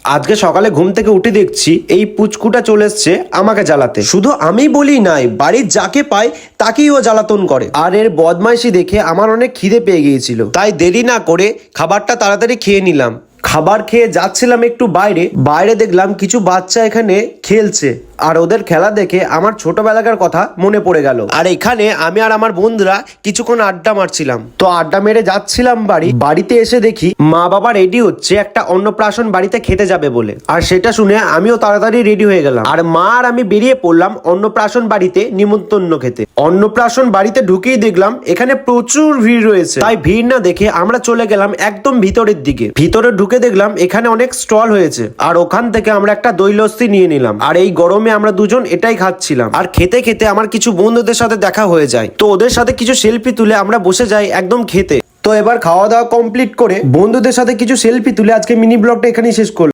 আজকে সকালে ঘুম থেকে উঠে দেখছি এই পুচকুটা চলে এসছে আমাকে জ্বালাতে। শুধু আমি বলি নাই, বাড়ির যাকে পায় তাকেই ও জ্বালাতন করে। আর এর বদমাইশি দেখে আমার অনেক খিদে পেয়ে গিয়েছিল, তাই দেরি না করে খাবারটা তাড়াতাড়ি খেয়ে নিলাম। খাবার খেয়ে যাচ্ছিলাম একটু বাইরে দেখলাম কিছু বাচ্চা এখানে খেলছে, আর ওদের খেলা দেখে আমার ছোটবেলাকার কথা মনে পড়ে গেল। আর এখানে আমি আর আমার বন্ধুরা কিছুক্ষণ আড্ডা মারছিলাম। তো আড্ডা মেরে যাচ্ছিলাম বাড়িতে এসে দেখি মা বাবা রেডি হচ্ছে একটা অন্নপ্রাশন বাড়িতে খেতে যাবে বলে। আর সেটা শুনে আমিও তাড়াতাড়ি রেডি হয়ে গেলাম, আর মা আর আমি বেরিয়ে পড়লাম অন্নপ্রাশন বাড়িতে নিমন্ত্রণ খেতে। অন্নপ্রাশন বাড়িতে ঢুকেই দেখলাম এখানে প্রচুর ভিড় রয়েছে, তাই ভিড় না দেখে আমরা চলে গেলাম একদম ভিতরের দিকে। ভিতরে ঢুকে দেখলাম এখানে অনেক স্টল হয়েছে, আর ওখান থেকে আমরা একটা দই লস্যি নিয়ে নিলাম। আর এই গরমে আমরা দুজন এটাই খাচ্ছিলাম। আর খেতে খেতে আমার কিছু বন্ধুদের সাথে দেখা হয়ে যায়, তো ওদের সাথে কিছু সেলফি তুলে আমরা বসে যাই একদম খেতে। তো এবার খাওয়া দাওয়া কমপ্লিট করে বন্ধুদের সাথে কিছু সেলফি তুলে আজকে মিনি ব্লগটা এখানেই শেষ করলাম।